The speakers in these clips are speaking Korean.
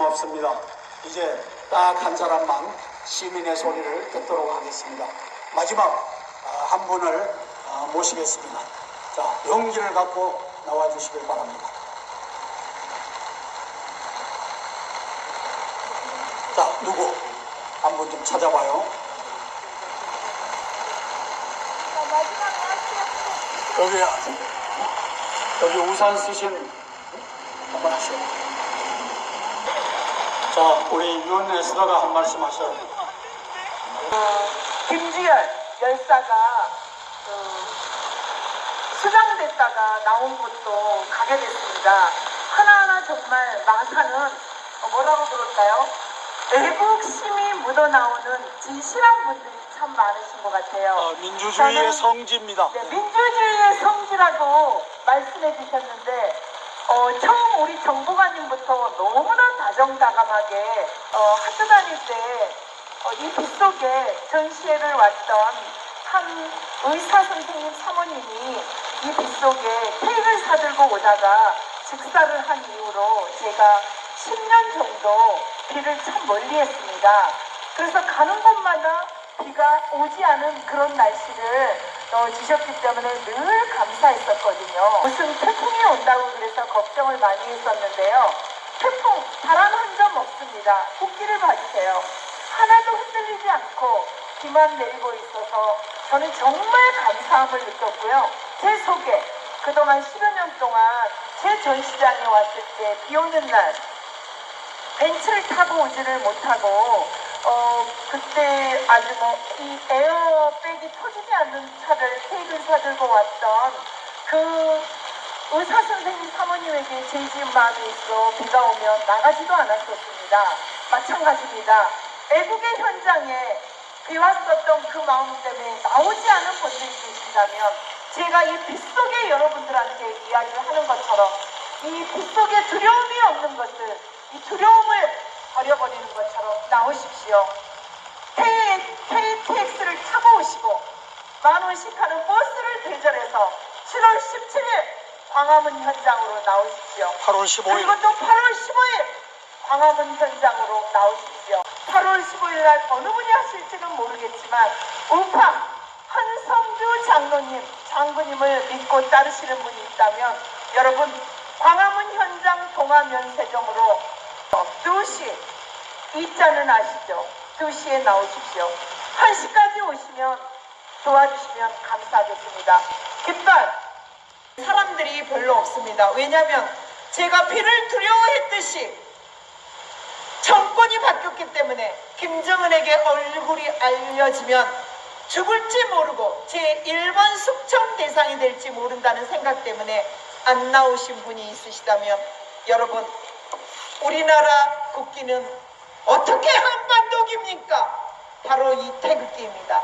고맙습니다. 이제 딱 한 사람만 시민의 소리를 듣도록 하겠습니다. 마지막 한 분을 모시겠습니다. 자, 용기를 갖고 나와주시길 바랍니다. 자, 누구? 한 분 좀 찾아봐요. 여기 우산 쓰신 한번 하시오. 자, 우리 윤에스더가 한 말씀 하셔요. 김지열 열사가 수장됐다가 나온 곳도 가게 됐습니다. 하나하나 정말 마사는 뭐라고 그럴까요? 애국심이 묻어나오는 진실한 분들이 참 많으신 것 같아요. 민주주의의 성지입니다. 네, 민주주의의 성지라고 말씀해 주셨는데 처음 우리 정보관님부터 너무나 다정다감하게 학교 다닐 때 이 빗속에 전시회를 왔던 한 의사 선생님 사모님이 이 빗속에 케이크를 사들고 오다가 즉사를 한 이후로 제가 10년 정도 비를 참 멀리 했습니다. 그래서 가는 곳마다 비가 오지 않은 그런 날씨를 주셨기 때문에 늘 감사했었거든요. 무슨 태풍이 온다고 그래서 걱정을 많이 했었는데요. 태풍 바람 한 점 없습니다. 국기를 봐주세요. 하나도 흔들리지 않고 비만 내리고 있어서 저는 정말 감사함을 느꼈고요. 제 속에 그동안 10여 년 동안 제 전시장에 왔을 때 비 오는 날 벤츠를 타고 오지를 못하고 그때 아주 이 에어백이 터지지 않는 차를 케이크를 사들고 왔던 그 의사 선생님 사모님에게 제 지은 마음이 있어 비가 오면 나가지도 않았었습니다. 마찬가지입니다. 애국의 현장에 비 왔었던 그 마음 때문에 나오지 않은 분들이 계신다면 제가 이 빗속에 여러분들한테 이야기를 하는 것처럼 이 빗속에 두려움이 없는 것을 이 두려움을 버려버리는 것처럼 나오십시오. KTX를 타고 오시고 10,000원씩 하는 버스를 대절해서 7월 17일 광화문 현장으로 나오십시오. 8월 15일. 그리고 또 8월 15일 광화문 현장으로 나오십시오. 8월 15일 날 어느 분이 하실지는 모르겠지만 우파 한성주 장로님을 믿고 따르시는 분이 있다면 여러분 광화문 현장 동화면세점으로 2시 이자는 아시죠? 2시에 나오십시오. 1시까지 오시면 도와주시면 감사하겠습니다. 깃발 사람들이 별로 없습니다. 왜냐하면 제가 비를 두려워했듯이 정권이 바뀌었기 때문에 김정은에게 얼굴이 알려지면 죽을지 모르고 제1번 숙청 대상이 될지 모른다는 생각 때문에 안 나오신 분이 있으시다면 여러분 우리나라 국기는 어떻게 한반도기입니까? 바로 이 태극기입니다.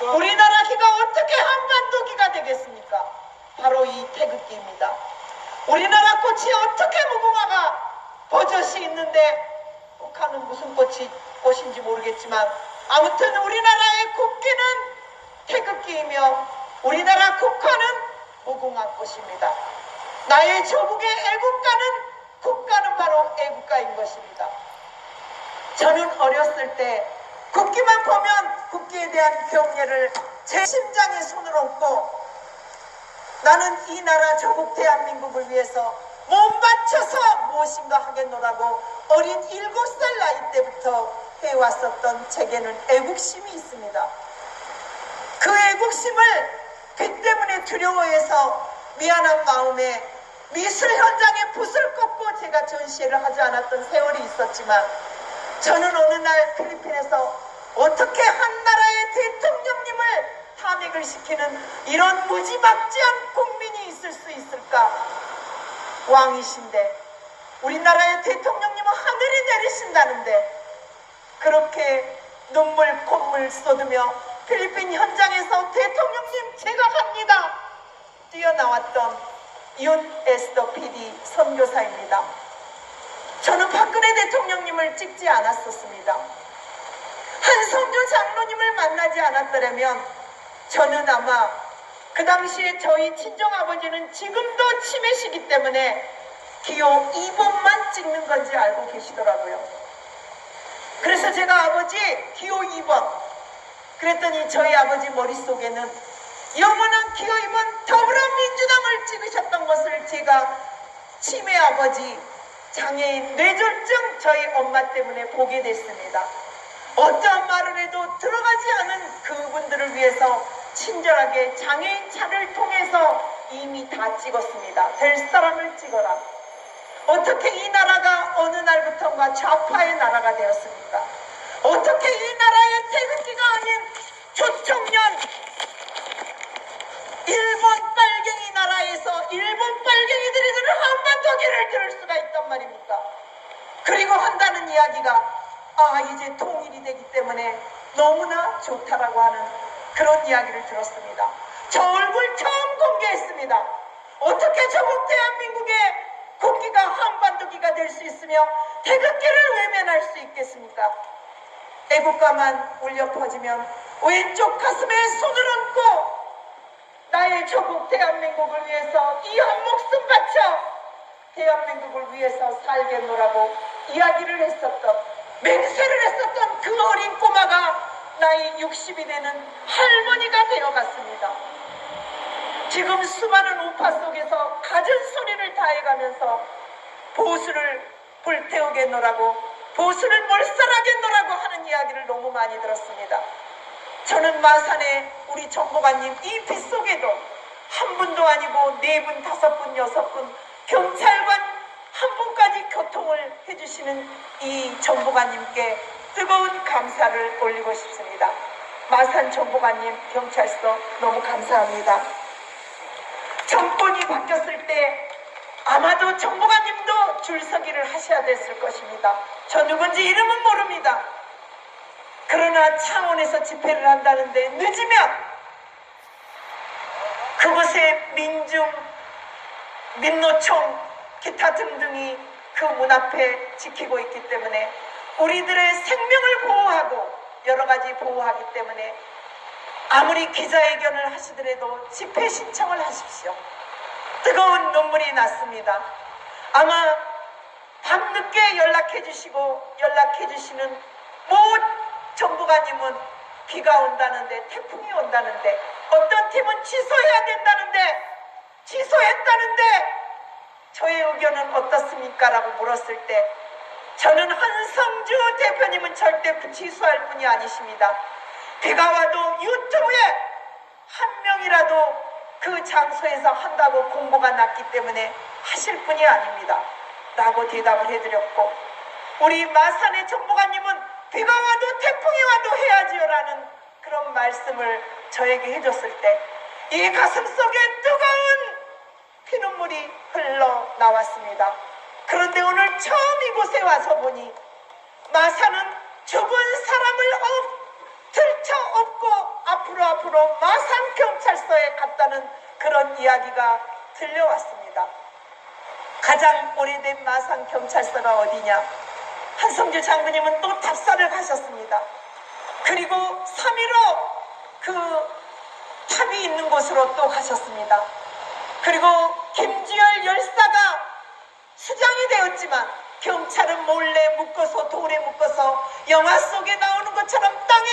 우리나라 기가 어떻게 한반도기가 되겠습니까? 바로 이 태극기입니다. 우리나라 꽃이 어떻게 무궁화가 버젓이 있는데 북한은 무슨 꽃인지 모르겠지만 아무튼 우리나라의 국기는 태극기이며 우리나라 국화는 무궁화 꽃입니다. 나의 조국의 국가는 바로 애국가인 것입니다. 저는 어렸을 때 국기만 보면 국기에 대한 경례를 제 심장에 손을 얹고 나는 이 나라 조국 대한민국을 위해서 몸 바쳐서 무엇인가 하겠노라고 어린 7살 나이 때부터 해왔었던 제게는 애국심이 있습니다. 그 애국심을 비 때문에 두려워해서 미안한 마음에 미술 현장에 붓을 꽂고 제가 전시회를 하지 않았던 세월이 있었지만 저는 어느 날 필리핀에서 어떻게 한 나라의 대통령님을 탄핵을 시키는 이런 무지막지한 국민이 있을 수 있을까? 왕이신데 우리나라의 대통령님은 하늘이 내리신다는데 그렇게 눈물 콧물 쏟으며 필리핀 현장에서 대통령님 제가 갑니다 뛰어나왔던 윤에스더 PD 선교사입니다. 저는 박근혜 대통령님을 찍지 않았었습니다. 한성주 장로님을 만나지 않았더라면 저는 아마 그 당시에 저희 친정아버지는 지금도 치매시기 때문에 기호 2번만 찍는 건지 알고 계시더라고요. 그래서 제가 아버지 기호 2번 그랬더니 저희 아버지 머릿속에는 영원한 기호 2번 더불어민주당을 찍으셨던 것을 제가 치매 아버지 장애인 뇌졸중 저희 엄마 때문에 보게 됐습니다. 어떠한 말을 해도 들어가지 않은 그분들을 위해서 친절하게 장애인 차를 통해서 이미 다 찍었습니다. 될 사람을 찍어라. 어떻게 이 나라가 어느 날부터인가 좌파의 나라가 되었습니까? 어떻게 이 나라의 태극기가 아닌 조청년 일본 빨갱이 나라에서 일본 빨갱이들이 드는 한반도기를 들을 수가 있단 말입니까? 그리고 한다는 이야기가 이제 통일이 되기 때문에 너무나 좋다라고 하는 그런 이야기를 들었습니다. 저 얼굴 처음 공개했습니다. 어떻게 저국 대한민국의 국기가 한반도기가 될 수 있으며 태극기를 외면할 수 있겠습니까? 애국가만 울려 퍼지면 왼쪽 가슴에 손을 얹고 나의 조국 대한민국을 위해서 이 한 목숨 바쳐 대한민국을 위해서 살겠노라고 이야기를 했었던 맹세를 했었던 그 어린 꼬마가 나이 60이 되는 할머니가 되어갔습니다. 지금 수많은 우파 속에서 갖은 소리를 다해가면서 보수를 불태우겠노라고 보수를 몰살하겠노라고 하는 이야기를 너무 많이 들었습니다. 저는 마산에 우리 정보관님 이 빗속에도 한 분도 아니고 4분, 5분, 6분 경찰관 한 분까지 교통을 해주시는 이 정보관님께 뜨거운 감사를 올리고 싶습니다. 마산 정보관님 경찰서 너무 감사합니다. 정권이 바뀌었을 때 아마도 정보관님도 줄서기를 하셔야 됐을 것입니다. 저 누군지 이름은 모릅니다. 그러나 창원에서 집회를 한다는데 늦으면 그곳에 민노총 기타 등등이 그 문 앞에 지키고 있기 때문에 우리들의 생명을 보호하고 여러 가지 보호하기 때문에 아무리 기자회견을 하시더라도 집회 신청을 하십시오. 뜨거운 눈물이 났습니다. 아마 밤늦게 연락해 주시고 연락해 주시는 모든 정부관님은 비가 온다는데 태풍이 온다는데 어떤 팀은 취소해야 된다는데 취소했다는데 저의 의견은 어떻습니까? 라고 물었을 때 저는 한성주 대표님은 절대 취소할 분이 아니십니다. 비가 와도 유튜브에 한 명이라도 그 장소에서 한다고 공고가 났기 때문에 하실 분이 아닙니다. 라고 대답을 해드렸고 우리 마산의 정보관님은 비가 와도 태풍이 와도 해야지요 라는 그런 말씀을 저에게 해줬을 때 이 가슴 속에 뜨거운 피눈물이 흘러나왔습니다. 그런데 오늘 처음 이곳에 와서 보니 마산은 죽은 사람을 들쳐업고 앞으로 마산경찰서에 갔다는 그런 이야기가 들려왔습니다. 가장 오래된 마산경찰서가 어디냐? 한성주 장군님은 또 답사를 가셨습니다. 그리고 3.15 그 탑이 있는 곳으로 또 가셨습니다. 그리고 김주열 열사가 수장이 되었지만 경찰은 몰래 묶어서 돌에 묶어서 영화 속에 나오는 것처럼 땅에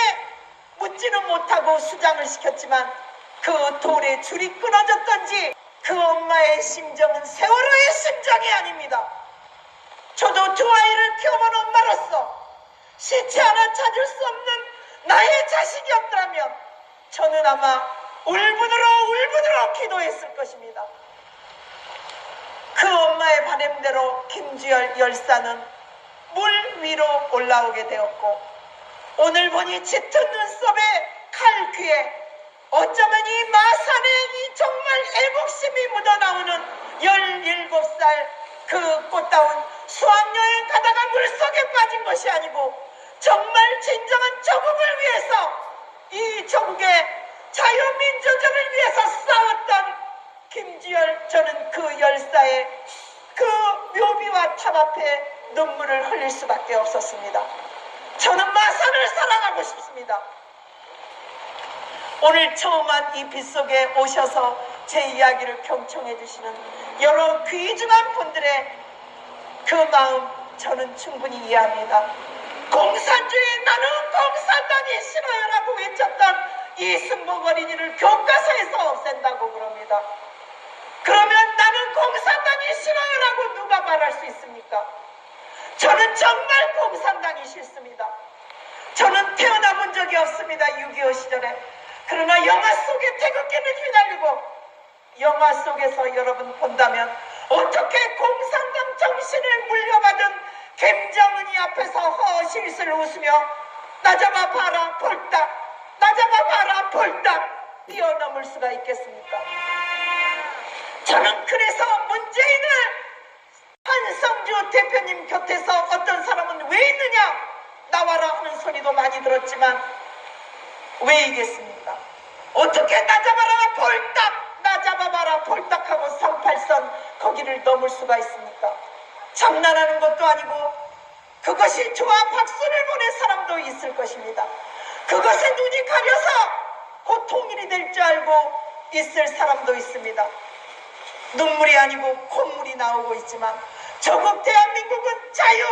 묻지는 못하고 수장을 시켰지만 그 돌에 줄이 끊어졌던지 그 엄마의 심정은 세월호의 심정이 아닙니다. 저도 2아이를 키워본 엄마로서 시체 하나 찾을 수 없는 나의 자식이 없다면 저는 아마 울분으로 기도했을 것입니다. 그 엄마의 바람대로 김주열 열사는 물 위로 올라오게 되었고 오늘 보니 짙은 눈썹에 칼 귀에 어쩌면 이 마산에 이 정말 애국심이 묻어나오는 17살 그 꽃다운 수학여행 가다가 물속에 빠진 것이 아니고 정말 진정한 조국을 위해서 이 조국의 자유민주주의를 위해서 싸웠던 김주열 저는 그 열사의 그 묘비와 탑 앞에 눈물을 흘릴 수밖에 없었습니다. 저는 마산을 사랑하고 싶습니다. 오늘 처음 한 이 빗속에 오셔서 제 이야기를 경청해 주시는 여러 귀중한 분들의 그 마음 저는 충분히 이해합니다. 공산주의 나는 공산당이 싫어요라고 외쳤던 이승복 어린이를 교과서에서 없앤다고 그럽니다. 그러면 나는 공산당이 싫어요라고 누가 말할 수 있습니까? 저는 정말 공산당이 싫습니다. 저는 태어나 본 적이 없습니다. 6.25 시절에. 그러나 영화 속에 태극기를 휘날리고 영화 속에서 여러분 본다면 어떻게 공산당 정신을 물려받은 김정은이 앞에서 허실실 웃으며 나 잡아봐라 볼딱 나 잡아봐라 볼딱 뛰어넘을 수가 있겠습니까? 저는 그래서 문재인을 한성주 대표님 곁에서 어떤 사람은 왜 있느냐 나와라 하는 소리도 많이 들었지만 왜이겠습니까? 어떻게 나 잡아라 볼딱 나 잡아봐라 볼딱하고 38선 거기를 넘을 수가 있습니까? 장난하는 것도 아니고 그것이 좋아 박수를 보낸 사람도 있을 것입니다. 그것에 눈이 가려서 곧 통일이 될 줄 알고 있을 사람도 있습니다. 눈물이 아니고 콧물이 나오고 있지만 조국 대한민국은 자유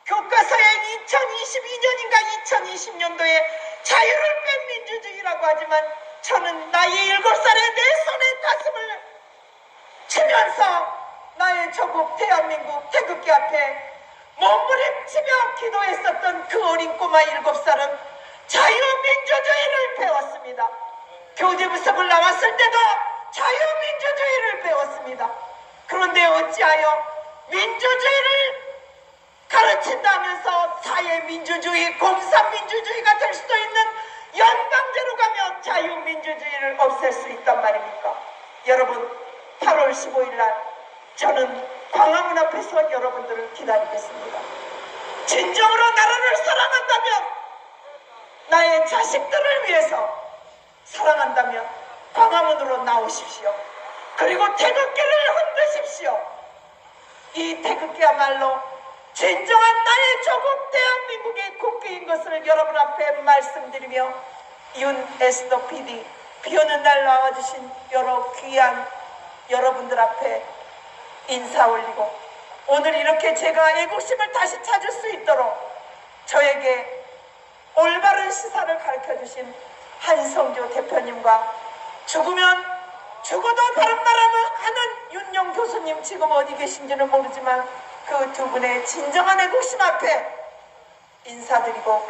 교과서에 2022년인가 2020년도에 자유를 뺀 민주주의라고 하지만 저는 나이 7살에 내 손에 가슴을 치면서 나의 조국 대한민국 태극기 앞에 몸부림치며 기도했었던 그 어린 꼬마 7살은 자유민주주의를 배웠습니다. 교재부 속을 나왔을 때도 자유민주주의를 배웠습니다. 그런데 어찌하여 민주주의를 가르친다면서 사회민주주의, 공산민주주의가 될 수도 있는 연방제로 가면 자유민주주의를 없앨 수 있단 말입니까? 여러분 8월 15일 날 저는 광화문 앞에서 여러분들을 기다리겠습니다. 진정으로 나라를 사랑한다면 나의 자식들을 위해서 사랑한다면 광화문으로 나오십시오. 그리고 태극기를 흔드십시오. 이 태극기야말로 진정한 나의 조국 대한민국의 국기인 것을 여러분 앞에 말씀드리며 윤 에스더 PD 비오는 날 나와주신 여러 귀한 여러분들 앞에 인사 올리고 오늘 이렇게 제가 애국심을 다시 찾을 수 있도록 저에게 올바른 시사를 가르쳐주신 한성조 대표님과 죽으면 죽어도 바른 말하면 하는 윤영 교수님 지금 어디 계신지는 모르지만 그 두 분의 진정한 애국심 앞에 인사드리고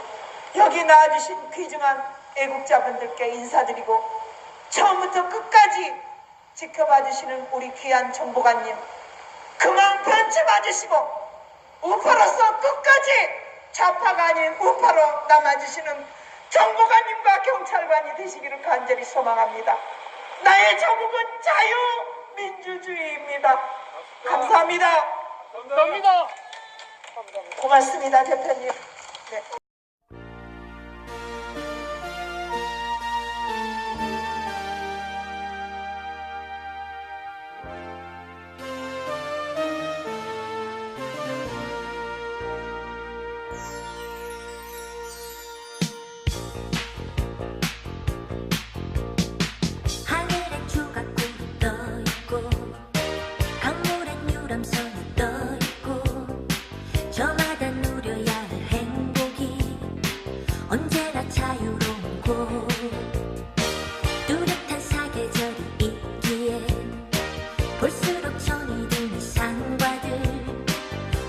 여기 나와주신 귀중한 애국자분들께 인사드리고 처음부터 끝까지 지켜봐 주시는 우리 귀한 정보관님 그 마음 변치 마주시고 우파로서 끝까지 좌파가 아닌 우파로 남아주시는 정보관님과 경찰관이 되시기를 간절히 소망합니다. 나의 조국은 자유민주주의입니다. 감사합니다. 감사합니다. 고맙습니다, 대표님. 네. 하늘엔 조각구름 떠있고 강물엔 유람선이 떠있고 저마다 누려야 할 행복이 언제나 자유로운 곳 뚜렷한 사계절이 있기에 볼수록 정이 드는 산과들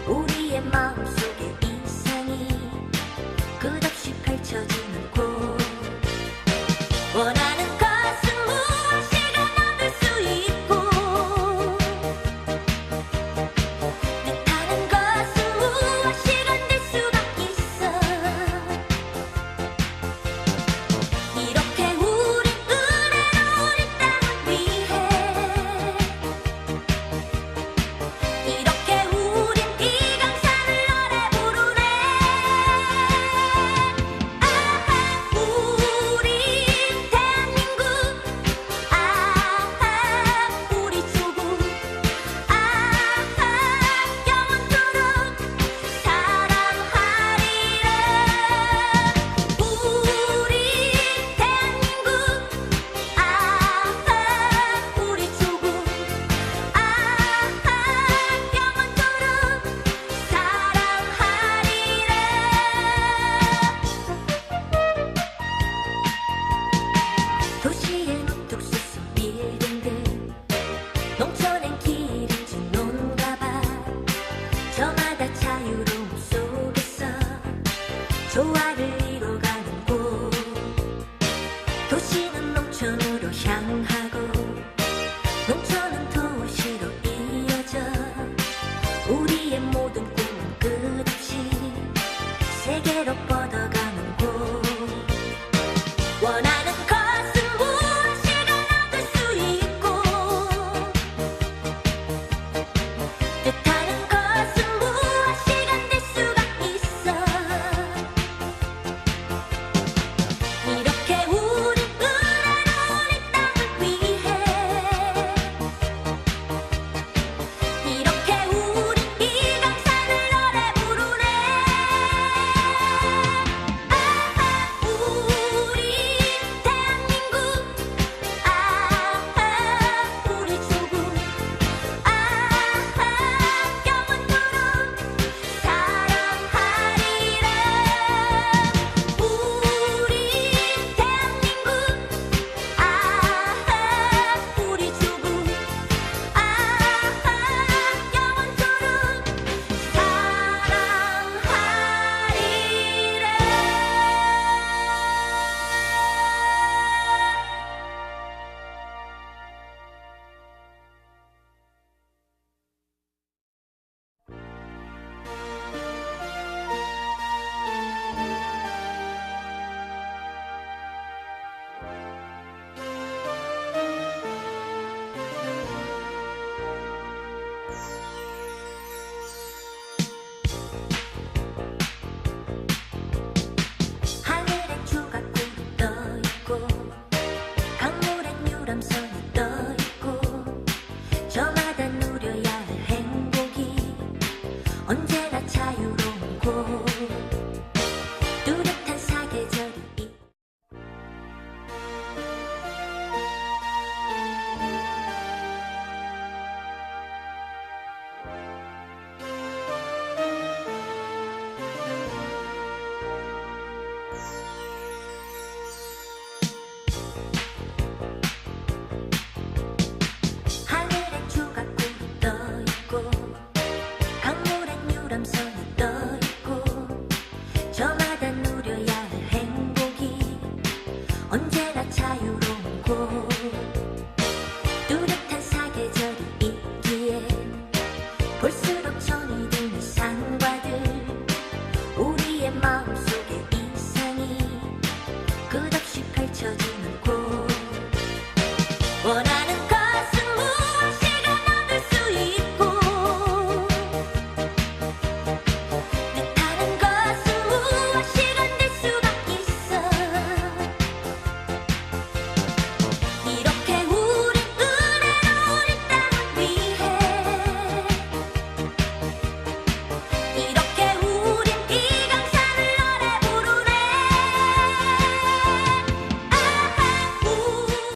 우리의 마음속에 이상이 끝없이 펼쳐지는 곳 원하는 것은 무엇이든 얻을 수 있고 뜻하는 것은 무엇이든 될 수가 있어 이렇게 우린 은혜로 우리 땅을 위해 이렇게 우린 이 강산을 노래 부르네 내게로